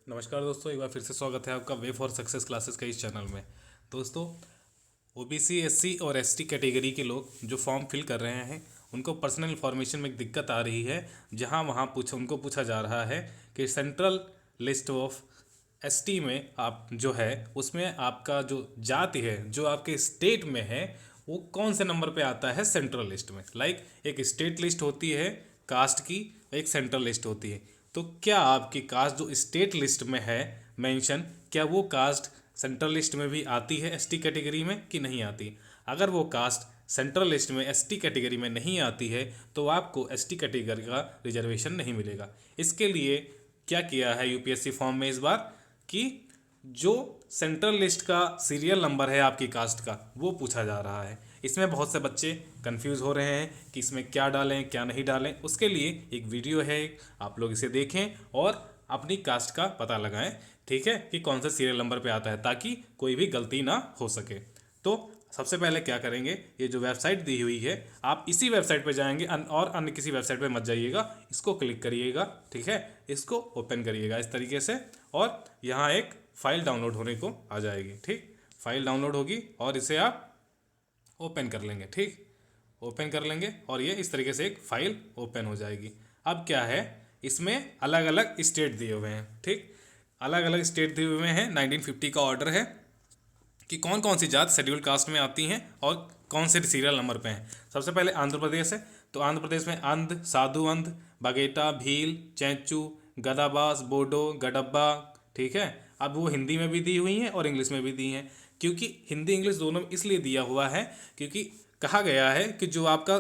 नमस्कार दोस्तों, एक बार फिर से स्वागत है आपका वे फॉर सक्सेस क्लासेस का इस चैनल में। दोस्तों, ओबीसी, एससी और एसटी कैटेगरी के लोग जो फॉर्म फिल कर रहे हैं उनको पर्सनल इन्फॉर्मेशन में एक दिक्कत आ रही है, जहां वहां उनको पूछा जा रहा है कि सेंट्रल लिस्ट ऑफ एसटी में आप जो है उसमें आपका जो जाति है जो आपके स्टेट में है वो कौन से नंबर पे आता है सेंट्रल लिस्ट में। एक स्टेट लिस्ट होती है कास्ट की, एक सेंट्रल लिस्ट होती है। तो क्या आपकी कास्ट जो स्टेट लिस्ट में है मेंशन, क्या वो कास्ट सेंट्रल लिस्ट में भी आती है एसटी कैटेगरी में कि नहीं आती? अगर वो कास्ट सेंट्रल लिस्ट में एसटी कैटेगरी में नहीं आती है तो आपको एसटी कैटेगरी का रिजर्वेशन नहीं मिलेगा। इसके लिए क्या किया है यूपीएससी फॉर्म में इस बार कि जो सेंट्रल लिस्ट का सीरियल नंबर है आपकी कास्ट का वो पूछा जा रहा है। इसमें बहुत से बच्चे कंफ्यूज हो रहे हैं कि इसमें क्या डालें क्या नहीं डालें। उसके लिए एक वीडियो है, आप लोग इसे देखें और अपनी कास्ट का पता लगाएं, ठीक है, कि कौन सा सीरियल नंबर पे आता है, ताकि कोई भी गलती ना हो सके। तो सबसे पहले क्या करेंगे, ये जो वेबसाइट दी हुई है आप इसी वेबसाइट पे जाएंगे और अन्य किसी वेबसाइट पे मत जाइएगा। इसको क्लिक करिएगा, ठीक है, इसको ओपन करिएगा इस तरीके से और यहाँ एक फाइल डाउनलोड होने को आ जाएगी। ठीक, फाइल डाउनलोड होगी और इसे आप ओपन कर लेंगे। ठीक, ओपन कर लेंगे और ये इस तरीके से एक फाइल ओपन हो जाएगी। अब क्या है, इसमें अलग अलग स्टेट दिए हुए हैं। ठीक, अलग अलग स्टेट दिए हुए हैं। 1950 का ऑर्डर है कि कौन कौन सी जात शेड्यूल कास्ट में आती हैं और कौन से सीरियल नंबर पे हैं। सबसे पहले आंध्र प्रदेश है, तो आंध्र प्रदेश में अंध, साधु अंध, बगेटा, भील, चैंचू, गदाबास, बोडो, गडब्बा। ठीक है, अब वो हिंदी में भी दी हुई हैं और इंग्लिश में भी दी हैं। क्योंकि हिंदी इंग्लिश दोनों में इसलिए दिया हुआ है क्योंकि कहा गया है कि जो आपका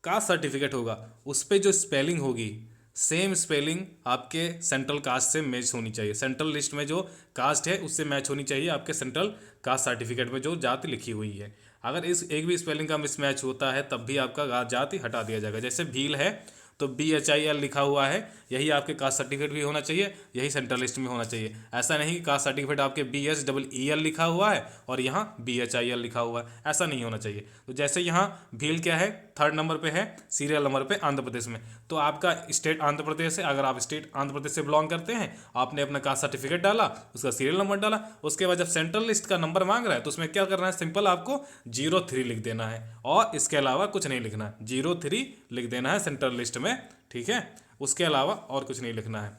कास्ट सर्टिफिकेट होगा उस पर जो स्पेलिंग होगी सेम स्पेलिंग आपके सेंट्रल कास्ट से मैच होनी चाहिए। सेंट्रल लिस्ट में जो कास्ट है उससे मैच होनी चाहिए आपके सेंट्रल कास्ट सर्टिफिकेट में जो जाति लिखी हुई है। अगर इस एक भी स्पेलिंग का मिसमैच होता है तब भी आपका जाति हटा दिया जाएगा। जैसे भील है तो BHIL लिखा हुआ है, यही आपके कास्ट सर्टिफिकेट भी होना चाहिए, यही सेंट्रल लिस्ट में होना चाहिए। ऐसा नहीं कि कास्ट सर्टिफिकेट आपके BSEEL लिखा हुआ है और यहाँ BHIL लिखा हुआ है, ऐसा नहीं होना चाहिए। तो जैसे यहाँ भील क्या है, थर्ड नंबर पे है सीरियल नंबर पे आंध्र प्रदेश में, तो आपका स्टेट आंध्र प्रदेश है। अगर आप स्टेट आंध्र प्रदेश से बिलोंग करते हैं, आपने अपना कास्ट सर्टिफिकेट डाला, उसका सीरियल नंबर डाला, उसके बाद जब सेंट्रल लिस्ट का नंबर मांग रहा है तो उसमें क्या करना है, सिंपल आपको 03 लिख देना है और इसके अलावा कुछ नहीं लिखना है। 03 लिख देना है सेंट्रल लिस्ट में, ठीक है, उसके अलावा और कुछ नहीं लिखना है।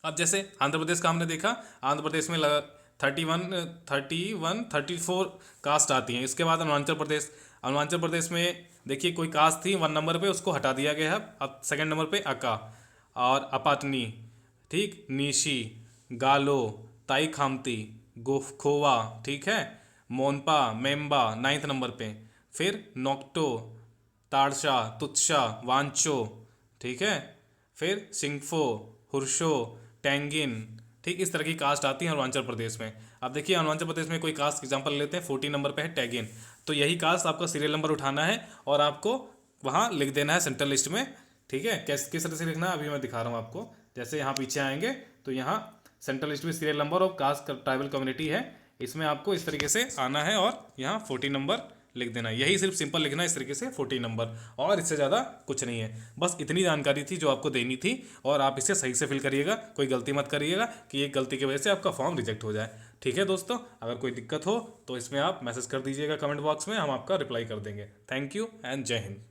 अब जैसे आंध्र प्रदेश का हमने देखा, आंध्र प्रदेश में 34 कास्ट आती हैं। इसके बाद अरुणाचल प्रदेश में देखिए कोई कास्ट थी 1 नंबर पे, उसको हटा दिया गया है। अब सेकंड नंबर पे अका और अपाटनी, ठीक, नीशी, गालो, ताई खामती, गोखोवा, ठीक है, मोनपा, मेम्बा 9th नंबर पे, फिर नोक्टो, ताड़शा, तुत्शा, वांचो, ठीक है, फिर सिंगफो, हुर्शो, टेंगिन। ठीक, इस तरह की कास्ट आती है अरुणाचल प्रदेश में। अब देखिए अरुणाचल प्रदेश में कोई कास्ट एग्जांपल लेते हैं, 14 नंबर पे है टेगिन, तो यही कास्ट आपका सीरियल नंबर उठाना है और आपको वहाँ लिख देना है सेंट्रल लिस्ट में। ठीक है, किस तरह से लिखना है अभी मैं दिखा रहा हूँ आपको। जैसे यहाँ पीछे आएंगे तो यहाँ सेंट्रल लिस्ट में सीरियल नंबर और कास्ट ट्राइबल कम्युनिटी है, इसमें आपको इस तरीके से आना है और यहाँ 14 नंबर लिख देना है। यही सिर्फ सिंपल लिखना है इस तरीके से 14 नंबर, और इससे ज़्यादा कुछ नहीं है। बस इतनी जानकारी थी जो आपको देनी थी और आप इसे सही से फिल करिएगा, कोई गलती मत करिएगा कि एक गलती की वजह से आपका फॉर्म रिजेक्ट हो जाए। ठीक है दोस्तों, अगर कोई दिक्कत हो तो इसमें आप मैसेज कर दीजिएगा कमेंट बॉक्स में, हम आपका रिप्लाई कर देंगे। थैंक यू एंड जय हिंद।